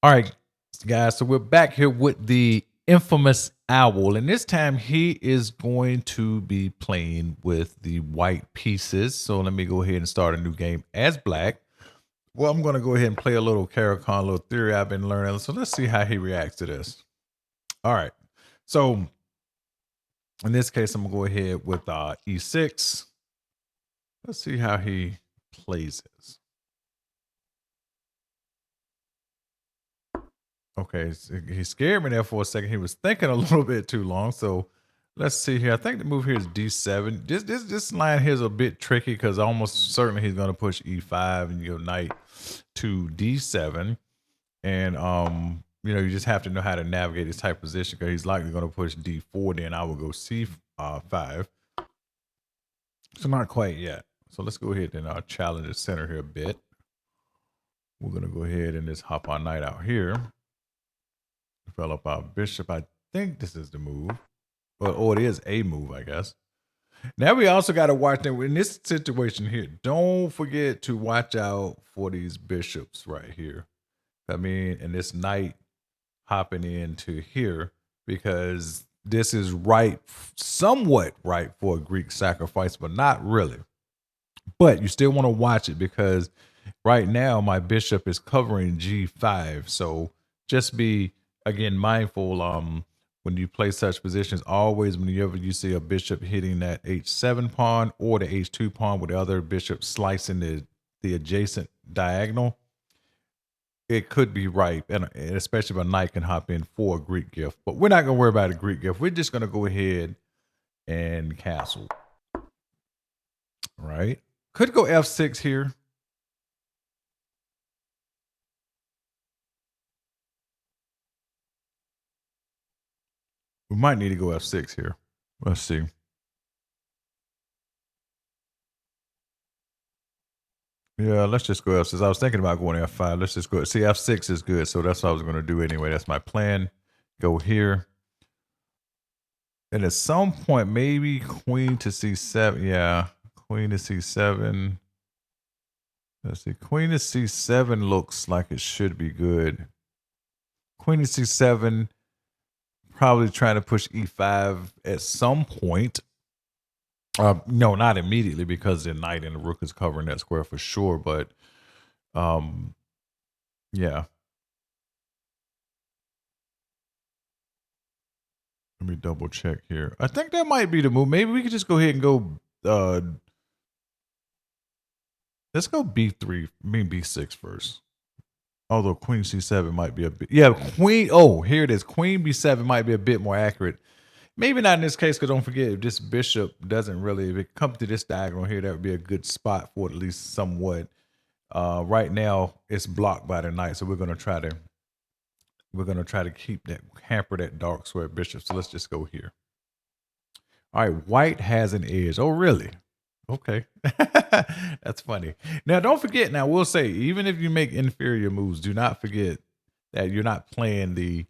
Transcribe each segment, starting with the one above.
All right, guys, so we're back here with the infamous owl, and this time he is going to be playing with the white pieces. So let me go ahead and start a new game as black. Well, I'm going to go ahead and play a little Caracon, little theory I've been learning. So let's see how he reacts to this. All right, so in this case, I'm going to go ahead with e6. Let's see how he plays this. Okay, so he scared me there for a second. He was thinking a little bit too long. So let's see here. I think the move here is d7. This line here is a bit tricky because almost certainly he's going to push e5 and you go knight to d7. And you just have to know how to navigate this type of position because he's likely going to push d4. Then I will go c5. So not quite yet. So let's go ahead and challenge the center here a bit. We're going to go ahead and just hop our knight out here. Develop our bishop. I think this is the move. Or it is a move, I guess. Now we also got to watch that in this situation here. Don't forget to watch out for these bishops right here. I mean, and this knight hopping into here because this is somewhat right for a Greek sacrifice, but not really. But you still want to watch it because right now my bishop is covering g5. So just be, again, mindful when you play such positions. Always whenever you see a bishop hitting that h7 pawn or the h2 pawn with the other bishop slicing the adjacent diagonal, it could be right, and especially if a knight can hop in for a Greek gift. But we're not going to worry about a Greek gift. We're just going to go ahead and castle. All right. Could go f6 here. We might need to go f6 here. Let's see. Yeah, let's just go f6. I was thinking about going f5. Let's just go. See, f6 is good, so that's what I was going to do anyway. That's my plan. Go here. And at some point, maybe queen to c7. Yeah, queen to c7. Let's see. Queen to c7 looks like it should be good. Queen to c7. Probably trying to push e5 at some point. No, not immediately because the knight and the rook is covering that square for sure. But yeah. Let me double check here. I think that might be the move. Maybe we could just go ahead and go. Let's go b3. I mean b6 first. Although queen c7 might be a bit. Yeah, queen. Oh, here it is. Queen b7 might be a bit more accurate. Maybe not in this case, because don't forget, if this bishop doesn't really, if it comes to this diagonal here, that would be a good spot for it, at least somewhat. Right now, it's blocked by the knight, so we're gonna try to keep that, hamper that dark square bishop. So let's just go here. All right, white has an edge. Oh, really? Okay, that's funny. Now, don't forget. Now, we'll say, even if you make inferior moves, do not forget that you're not playing the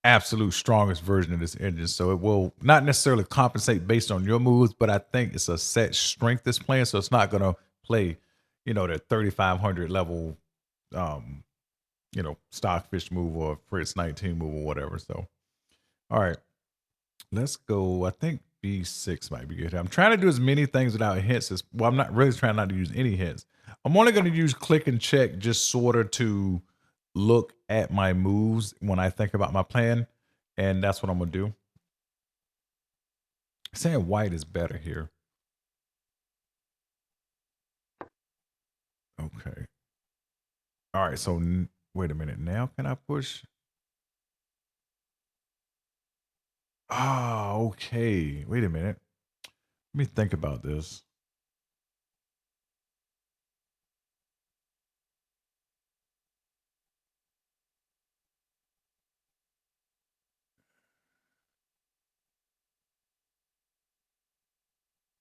absolute strongest version of this engine. So it will not necessarily compensate based on your moves, but I think it's a set strength that's playing. So it's not going to play, the 3,500 level, Stockfish move or Fritz 19 move or whatever. So, all right, let's go. I think b6 might be good. I'm trying to do as many things without hints as well. I'm not really trying not to use any hints. I'm only going to use click and check just sort of to look at my moves when I think about my plan, and that's what I'm gonna do. Saying white is better here. Okay. All right. So wait a minute. Now can I push? Ah, okay. Wait a minute. Let me think about this.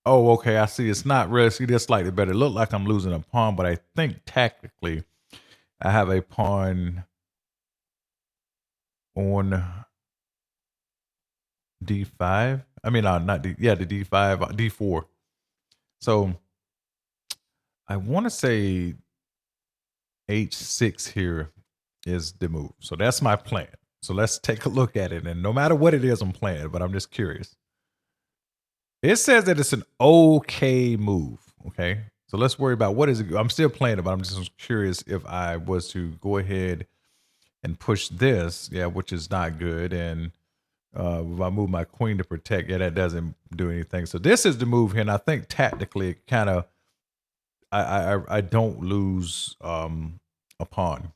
Oh, okay. I see. It's not really. See, this slightly better. It looked like I'm losing a pawn, but I think tactically, I have a pawn on d5. I mean, not d. Yeah, the d5, d4. So I want to say h6 here. is the move. So that's my plan. So let's take a look at it. And no matter what it is, I'm playing, but I'm just curious. It says that it's an okay move. Okay. So let's worry about what is it. I'm still playing it, but I'm just curious if I was to go ahead and push this, yeah, which is not good. And if I move my queen to protect, yeah, that doesn't do anything. So this is the move here. And I think tactically it kind of I don't lose a pawn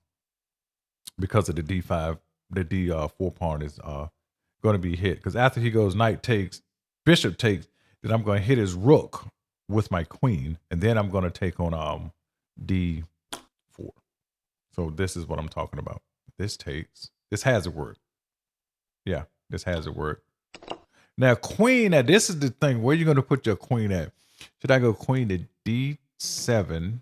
because of the d5, the d4 pawn is going to be hit. Because after he goes knight takes, bishop takes, then I'm going to hit his rook with my queen, and then I'm going to take on d4. So this is what I'm talking about. This takes. This has it work. Yeah, this has it work. Now queen. Now this is the thing. Where are you going to put your queen at? Should I go queen to d7?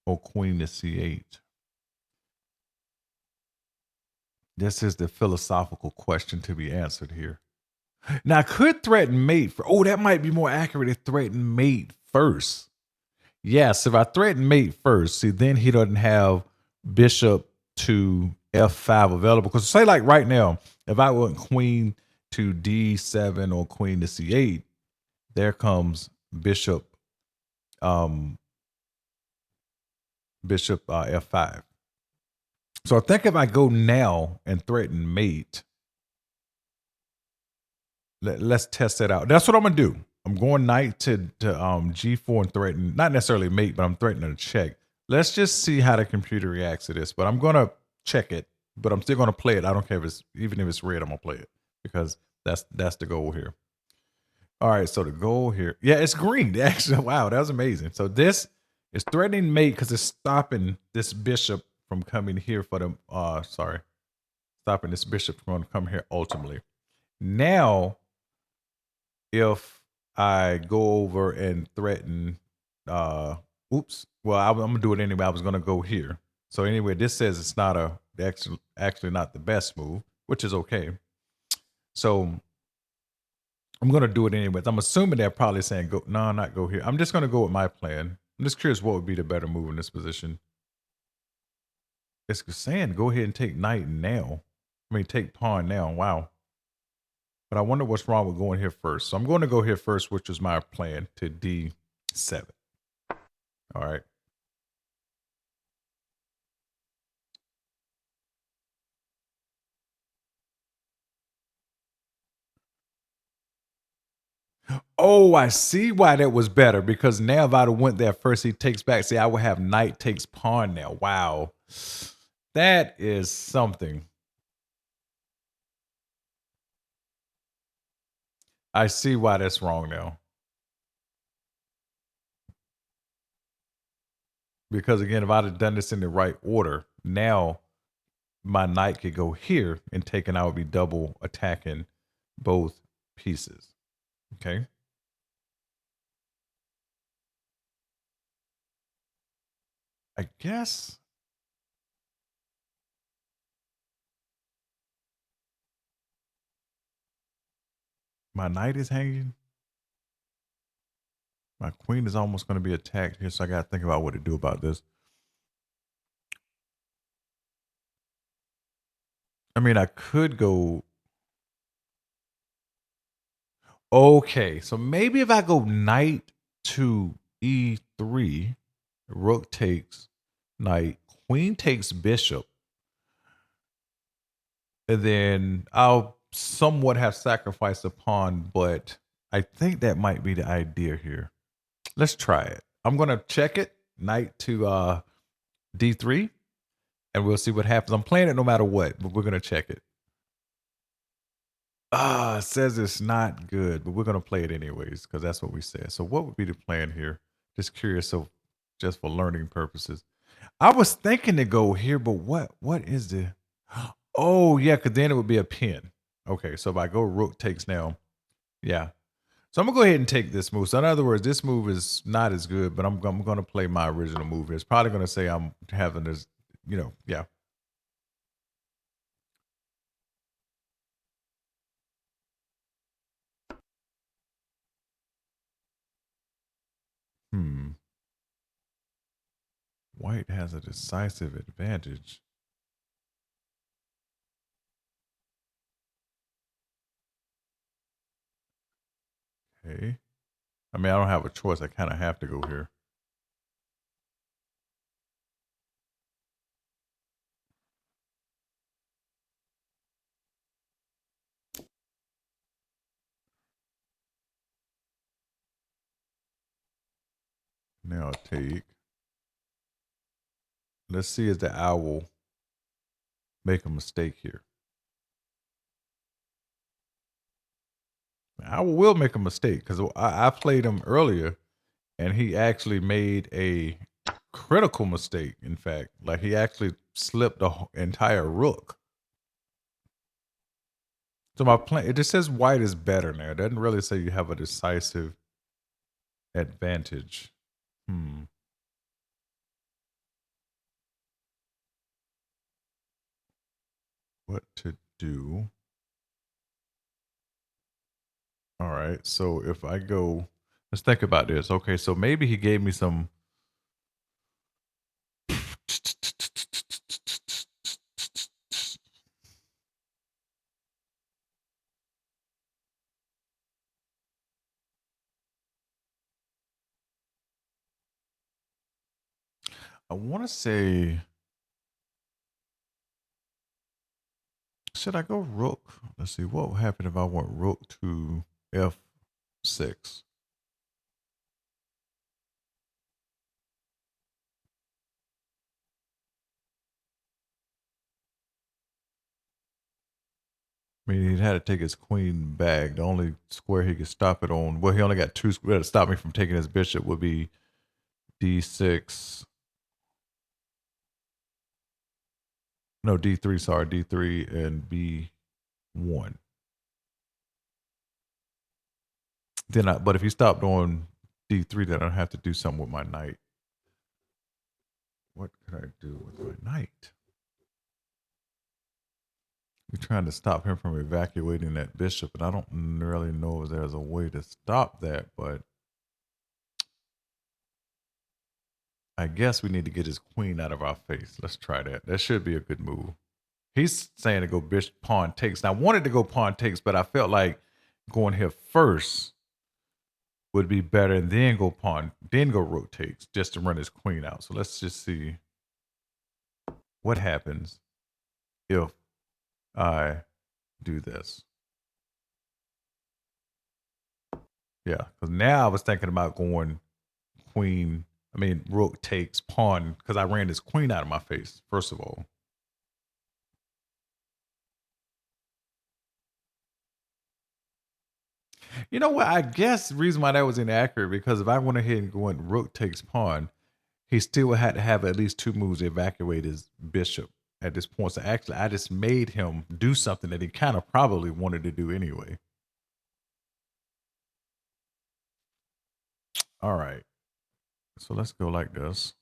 Or queen to c8? This is the philosophical question to be answered here. Now, I could threaten mate for. Oh, that might be more accurate to threaten mate first. Yes, if I threaten mate first, see, then he doesn't have bishop to f5 available. Because say like right now, if I went queen to d7 or queen to c8, there comes bishop f5. So I think if I go now and threaten mate, let's test that out. That's what I'm gonna do. I'm going knight to g4 and threaten, not necessarily mate, but I'm threatening a check. Let's just see how the computer reacts to this. But I'm gonna check it, but I'm still gonna play it. I don't care if it's even if it's red, I'm gonna play it because that's the goal here. All right, so the goal here, yeah, it's green. Actually, wow, that was amazing. So this is threatening mate because it's stopping this bishop from coming here for the stopping this bishop from going to come here ultimately. Now if I go over and threaten, oops, well, I'm gonna do it anyway. I was gonna go here. So anyway, this says it's not actually not the best move, which is okay. So I'm gonna do it anyways. I'm assuming they're probably saying go, no, not go here. I'm just gonna go with my plan. I'm just curious what would be the better move in this position. It's saying go ahead and take knight now. I mean, take pawn now. Wow. But I wonder what's wrong with going here first. So I'm going to go here first, which was my plan, to d7. All right. Oh, I see why that was better because now if I'd have went there first, he takes back. See, I would have knight takes pawn now. Wow. That is something. I see why that's wrong now. Because again, if I'd have done this in the right order, now my knight could go here and take, and I would be double attacking both pieces. Okay. I guess my knight is hanging. My queen is almost going to be attacked here, so I got to think about what to do about this. I mean, I could go. Okay, so maybe if I go knight to e3, rook takes knight, queen takes bishop, and then I'll somewhat have sacrificed a pawn, but I think that might be the idea here. Let's try it. I'm gonna check it, knight to d3, and we'll see what happens. I'm playing it no matter what, but we're gonna check it. It says it's not good, but we're gonna play it anyways because that's what we said. So what would be the plan here? Just curious, so just for learning purposes. I was thinking to go here, but what is the? Oh yeah, because then it would be a pin. Okay, so if I go rook takes now, yeah. So I'm gonna go ahead and take this move. So in other words, this move is not as good, but I'm gonna play my original move here. It's probably gonna say I'm having this, yeah. Hmm. White has a decisive advantage. Okay. I mean, I don't have a choice. I kind of have to go here. Now take. Let's see if the owl make a mistake here. I will make a mistake because I played him earlier and he actually made a critical mistake. In fact, like he actually slipped the entire rook. So my plan, it just says white is better now. It doesn't really say you have a decisive advantage. What to do? All right. So if I go, let's think about this. Okay. So maybe he gave me some. I want to say, should I go rook? Let's see. What would happen if I went rook to f6? I mean, he'd had to take his queen back. The only square he could stop it on, well, he only got 2 squares to stop me from taking his bishop, would be d6. No, d3, sorry, d3 and b1. But if he stopped on d3, then I'd have to do something with my knight. What could I do with my knight? We're trying to stop him from evacuating that bishop, and I don't really know if there's a way to stop that, but I guess we need to get his queen out of our face. Let's try that. That should be a good move. He's saying to go bishop pawn takes. Now I wanted to go pawn takes, but I felt like going here first would be better, and then go pawn, then go rook takes, just to run his queen out. So let's just see what happens if I do this. Yeah, because now I was thinking about going rook takes pawn, because I ran his queen out of my face, first of all. You know what? I guess the reason why that was inaccurate, because if I went ahead and went rook takes pawn, he still had to have at least 2 moves to evacuate his bishop at this point. So actually, I just made him do something that he kind of probably wanted to do anyway. All right. So let's go like this.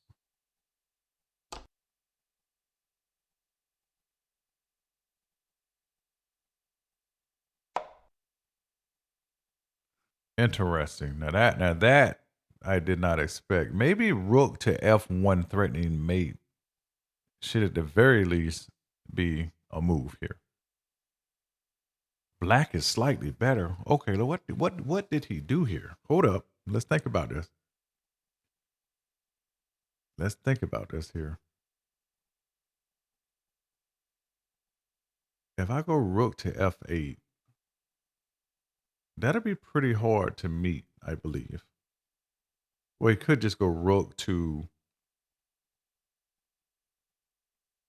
Interesting. Now that I did not expect. Maybe rook to f1 threatening mate should at the very least be a move here. Black is slightly better. Okay, what did he do here? Hold up. Let's think about this. Let's think about this here. If I go rook to f8, that'll be pretty hard to meet, I believe. Well, he could just go rook to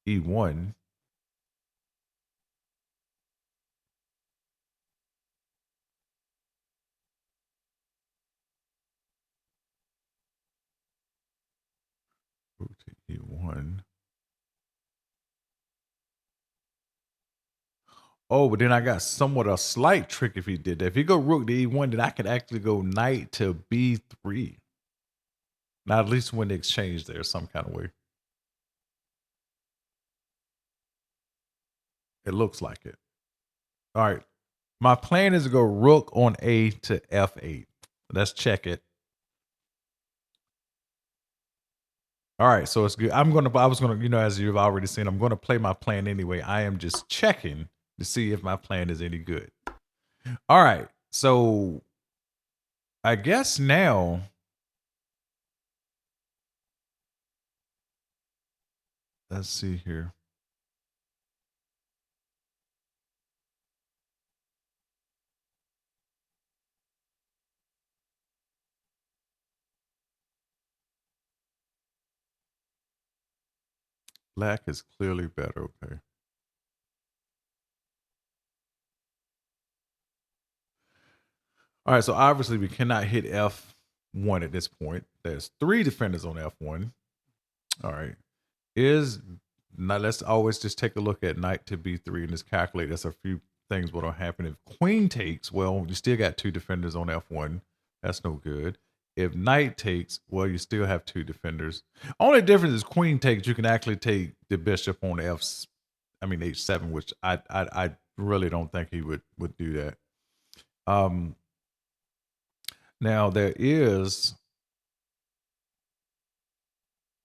e1. Rook to e1. Oh, but then I got somewhat a slight trick if he did that. If he go rook to e1, then I could actually go knight to b3. Now, at least when they exchange there some kind of way. It looks like it. All right. My plan is to go rook on a to f8. Let's check it. All right, so it's good. I was gonna, as you've already seen, I'm gonna play my plan anyway. I am just checking to see if my plan is any good. All right, so I guess now, let's see here. Black is clearly better. Okay. All right, so obviously we cannot hit F1 at this point. There's 3 defenders on F1. All right. Now let's always just take a look at knight to B3 and just calculate. That's a few things what'll happen. If queen takes, well, you still got 2 defenders on F1. That's no good. If knight takes, well, you still have 2 defenders. Only difference is queen takes, you can actually take the bishop on H7, which I really don't think he would do that. Now there is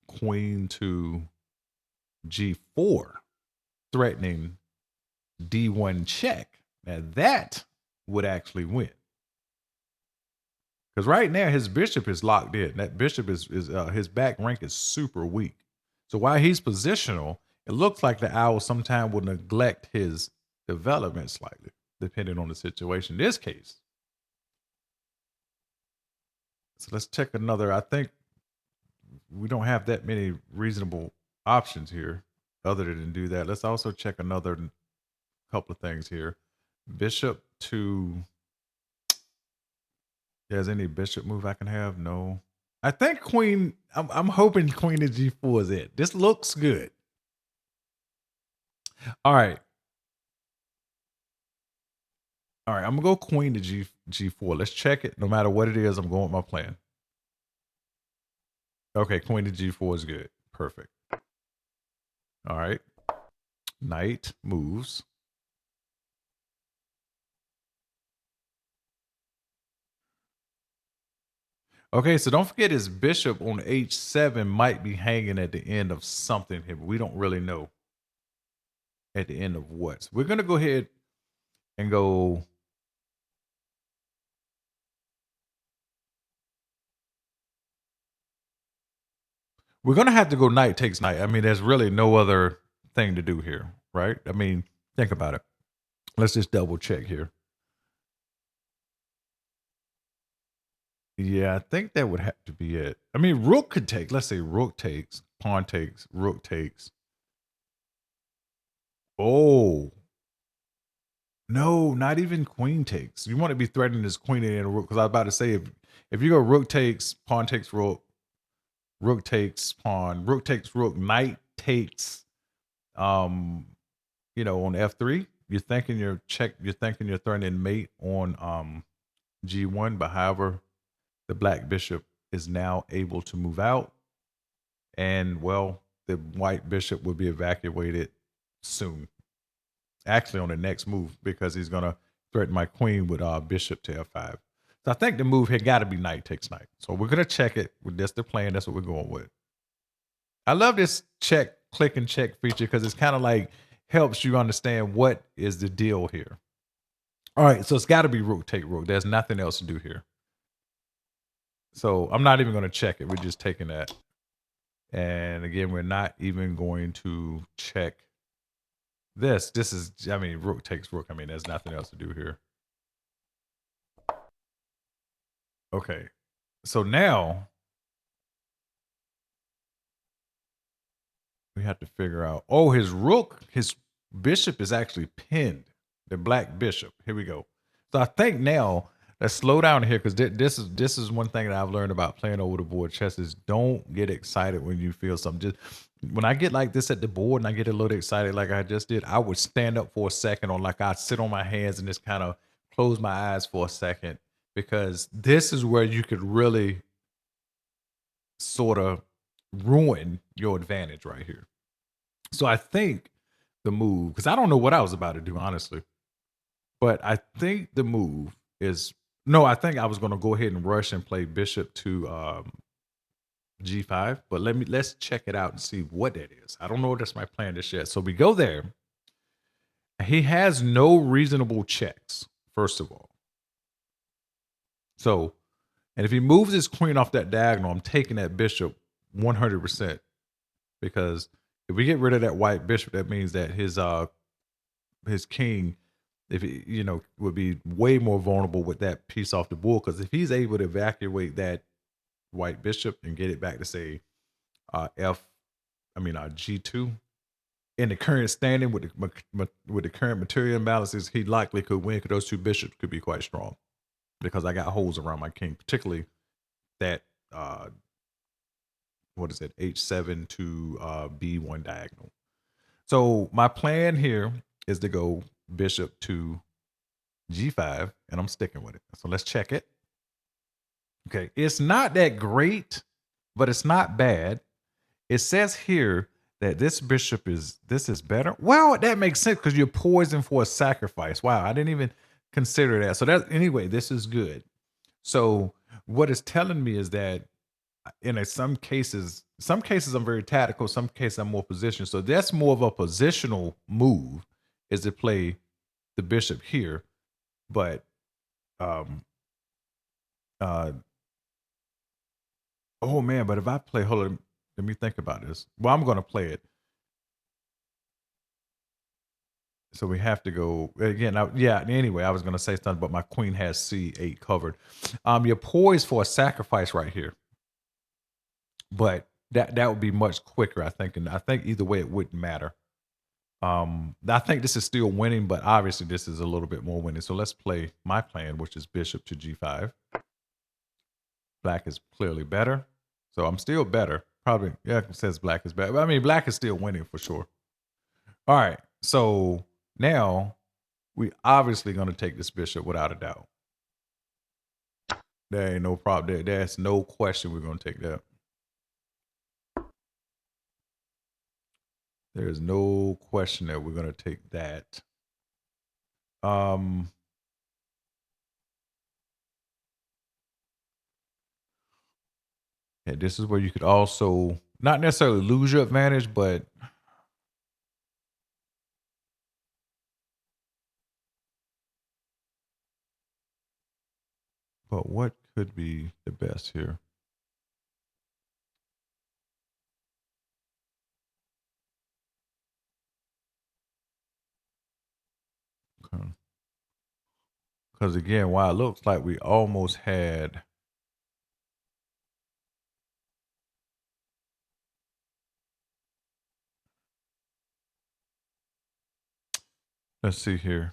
queen to G4 threatening D1 check. Now that would actually win. Because right now his bishop is locked in. That bishop is his back rank is super weak. So while he's positional, it looks like the owl sometime will neglect his development slightly, depending on the situation. In this case. So let's check another. I think we don't have that many reasonable options here other than do that. Let's also check another couple of things here. Bishop to... There's any bishop move I can have? No. I think queen... I'm hoping queen to G4 is it. This looks good. All right. All right, I'm going to go queen to G4. Let's check it. No matter what it is, I'm going with my plan. Okay, queen to G4 is good. Perfect. All right. Knight moves. Okay, so don't forget his bishop on H7 might be hanging at the end of something here, but we don't really know at the end of what. So we're going to go ahead and go... We're going to have to go knight takes knight. I mean, there's really no other thing to do here, right? I mean, think about it. Let's just double check here. Yeah, I think that would have to be it. I mean, rook could take. Let's say rook takes, pawn takes, rook takes. Oh. No, not even queen takes. You want to be threatening this queen and a rook. Because I was about to say, if you go rook takes, pawn takes rook, rook takes pawn, rook takes rook, knight takes, on F3, you're thinking you're threatening mate on G1, but however, the black bishop is now able to move out, and well, the white bishop will be evacuated soon. Actually, on the next move, because he's gonna threaten my queen with bishop to F5. So I think the move here got to be knight takes knight. So we're gonna check it. That's the plan. That's what we're going with. I love this click and check feature because it's kind of like helps you understand what is the deal here. All right, so it's got to be rook take rook. There's nothing else to do here. So I'm not even going to check it. We're just taking that. And again, we're not even going to check this. This is, I mean, rook takes rook. I mean, there's nothing else to do here. Okay. So now we have to figure out, oh, his bishop is actually pinned. The black bishop. Here we go. So I think now, let's slow down here, because this is one thing that I've learned about playing over the board chess is don't get excited when you feel something. Just when I get like this at the board and I get a little excited like I just did, I would stand up for a second, or like I'd sit on my hands and just kind of close my eyes for a second, because this is where you could really sort of ruin your advantage right here. So I think the move, because I don't know what I was about to do, honestly, but I think the move is, no, I think I was going to go ahead and rush and play bishop to G5, but let's check it out and see what that is. I don't know if that's my plan just yet. So we go there. He has no reasonable checks, first of all. So, and if he moves his queen off that diagonal, I'm taking that bishop 100%, because if we get rid of that white bishop, that means that his king, if he, would be way more vulnerable with that piece off the board. Because if he's able to evacuate that white bishop and get it back to say G2 in the current standing with the current material imbalances, he likely could win, because those two bishops could be quite strong, because I got holes around my king, particularly that what is it, H7 to B1 diagonal. So my plan here is to go bishop to G5, and I'm sticking with it. So let's check it. Okay, it's not that great, but it's not bad. It says here that this is better. Well, that makes sense, because you're poisoned for a sacrifice. Wow, I didn't even consider that. So anyway, this is good. So what it's telling me is that in some cases I'm very tactical, some cases I'm more positioned. So that's more of a positional move, is to play the bishop here. But oh man, but if I play, hold on, let me think about this. Well, I'm going to play it. So we have to go again. Anyway, I was going to say something, but my queen has C8 covered. You're poised for a sacrifice right here, but that would be much quicker, I think. And I think either way it wouldn't matter. I think this is still winning, but obviously this is a little bit more winning. So let's play my plan, which is bishop to G5. Black is clearly better, so I'm still better. Probably, yeah, it says black is better. But I mean, black is still winning for sure. All right, so now we obviously going to take this bishop without a doubt. There ain't no problem. There's no question we're going to take that. There's no question that we're going to take that. And this is where you could also not necessarily lose your advantage, but what could be the best here? Okay. Because again, while it looks like we almost had let's see here.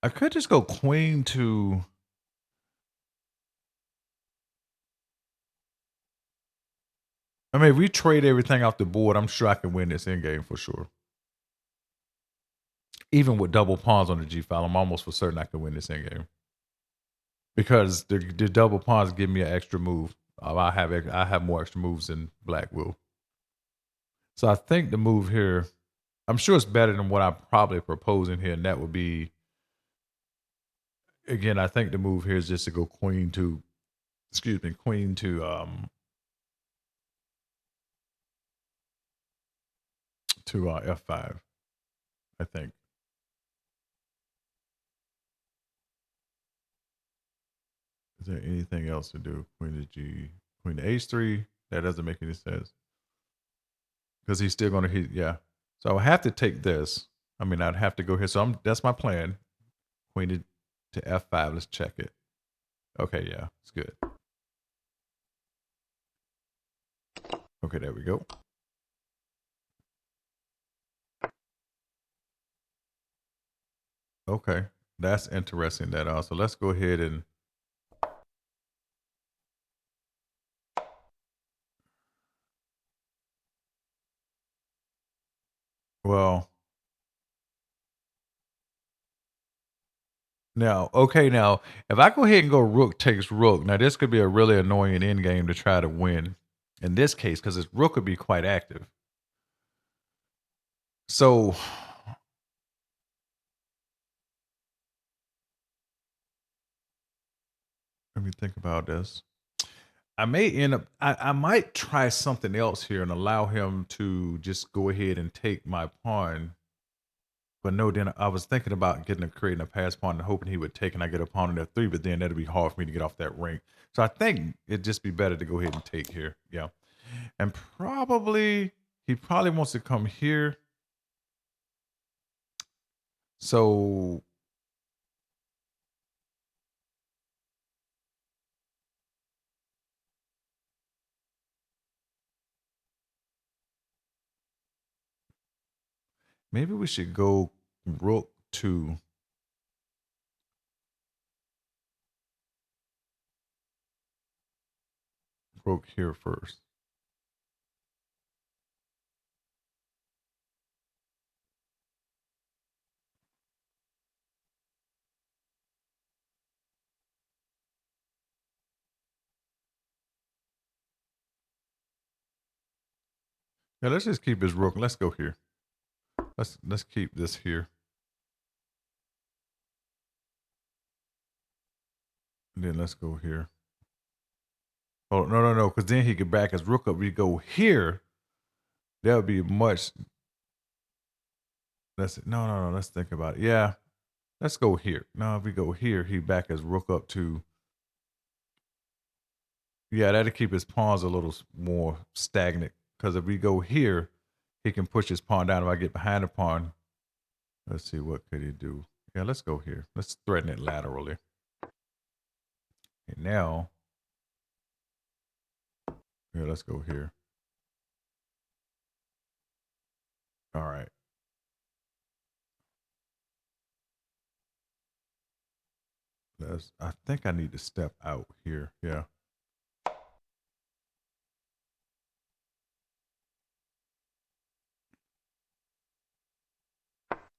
I could just go queen to I mean, if we trade everything off the board, I'm sure I can win this endgame for sure. Even with double pawns on the G file, I'm almost for certain I can win this endgame. Because the double pawns give me an extra move. I have more extra moves than black will. So I think the move here, I'm sure it's better than what I'm probably proposing here, and that would be, again, I think the move here is just to go queen to F5, I think. Is there anything else to do? Queen to H3, that doesn't make any sense. Because he's still going to hit, yeah. So I have to take this. I mean, I'd have to go here. So that's my plan. Queen to F5, let's check it. Okay, yeah, it's good. Okay, there we go. Okay, that's interesting. That also. Let's go ahead and. Well. Now, okay, now if I go ahead and go rook takes rook, now this could be a really annoying endgame to try to win. In this case, because his rook would be quite active. So let me think about this. I may end up I might try something else here and allow him to just go ahead and take my pawn. But no, then I was thinking about creating a pass pawn and hoping he would take and I get a pawn in F3, but then that'd be hard for me to get off that ring. So I think it'd just be better to go ahead and take here. Yeah. And he probably wants to come here. So maybe we should go rook to rook here first. Yeah, let's just keep his rook. Let's go here. Let's keep this here. And then let's go here. Oh no, because then he could back his rook up. We go here. That would be much. No. Let's think about it. Yeah, let's go here. Now, if we go here, he back his rook up to. Yeah, that'll keep his pawns a little more stagnant. Because if we go here, he can push his pawn down. If I get behind the pawn, let's see, what could he do? Yeah, let's go here. Let's threaten it laterally. And now, yeah, let's go here. All right. I think I need to step out here. Yeah.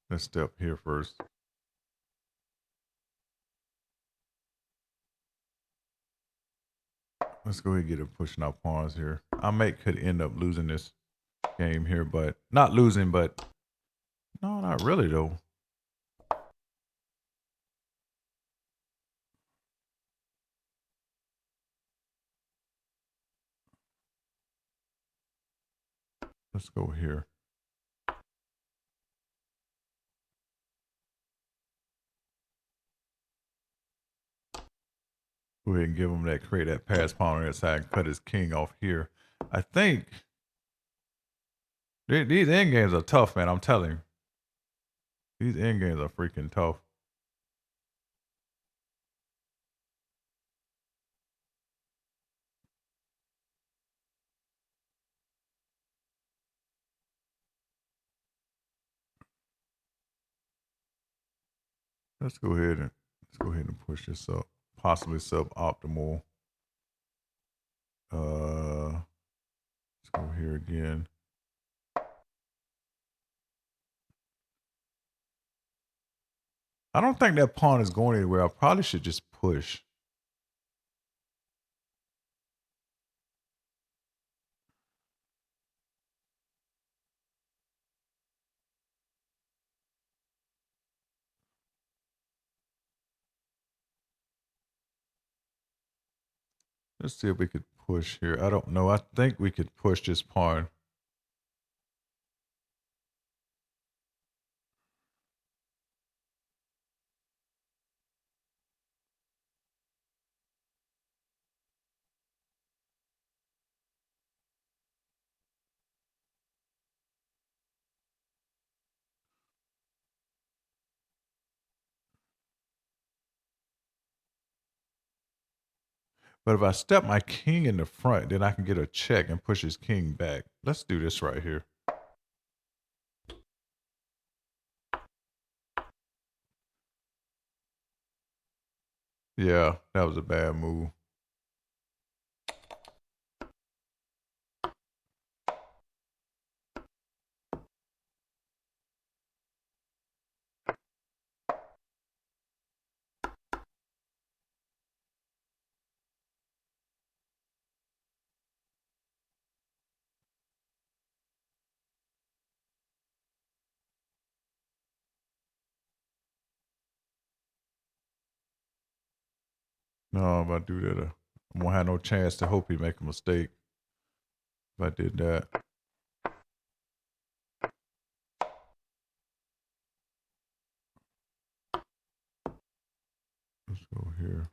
Let's step here first. Let's go ahead and get it pushing our pawns here. Could end up losing this game here, but not losing, but no, not really though. Let's go here. Go ahead and give him create that pass pawn on that side and cut his king off here. I think these end games are tough, man. I'm telling you. These end games are freaking tough. Let's go ahead and push this up. Possibly suboptimal. Let's go here again. I don't think that pawn is going anywhere. I probably should just push. Let's see if we could push here. I don't know. I think we could push this pawn. But if I step my king in the front, then I can get a check and push his king back. Let's do this right here. Yeah, that was a bad move. No, if I do that, I won't have no chance to hope he make a mistake. If I did that. Let's go here.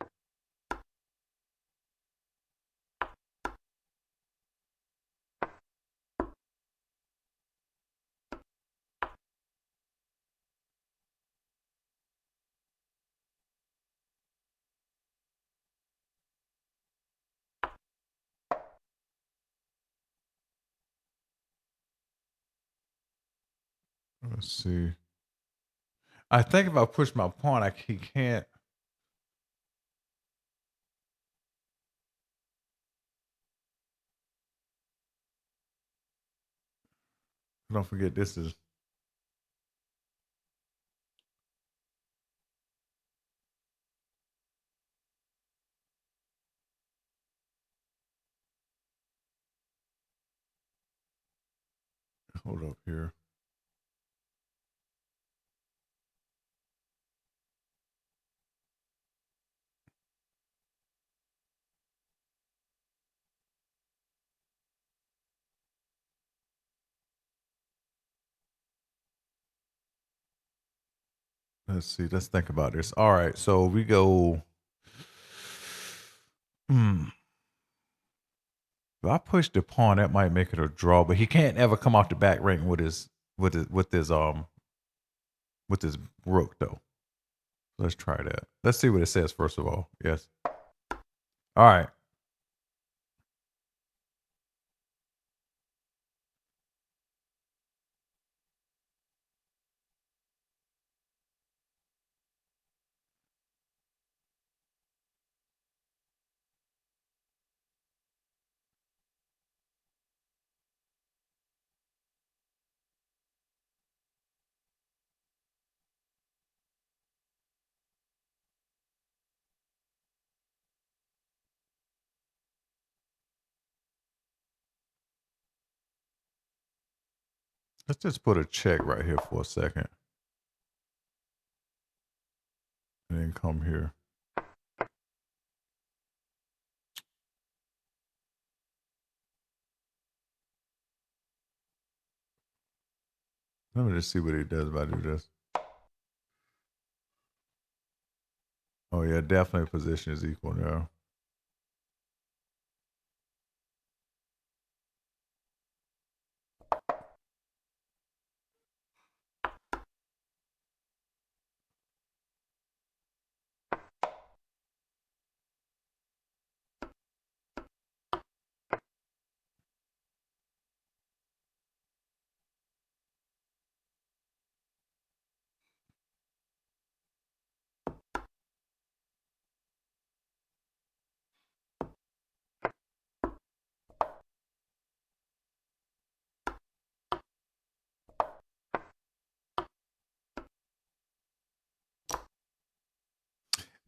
Let's see. I think if I push my pawn, he can't. Don't forget, this is. Hold up here. Let's see. Let's think about this. All right. So we go. If I push the pawn, that might make it a draw. But he can't ever come off the back rank with his rook though. Let's try that. Let's see what it says first of all. Yes. All right. Let's just put a check right here for a second. And then come here. Let me just see what he does if I do this. Oh yeah, definitely position is equal now.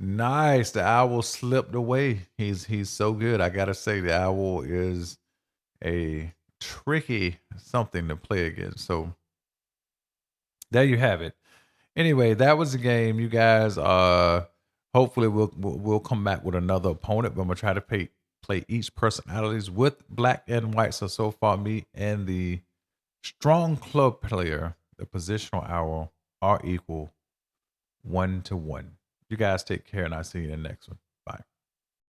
Nice. The owl slipped away. He's so good. I gotta say, the owl is a tricky something to play against. So there you have it. Anyway, that was the game. You guys, hopefully we'll come back with another opponent, but I'm gonna try to play each personalities with black and white. So far, me and the strong club player, the positional owl, are equal 1-1. You guys take care, and I'll see you in the next one. Bye.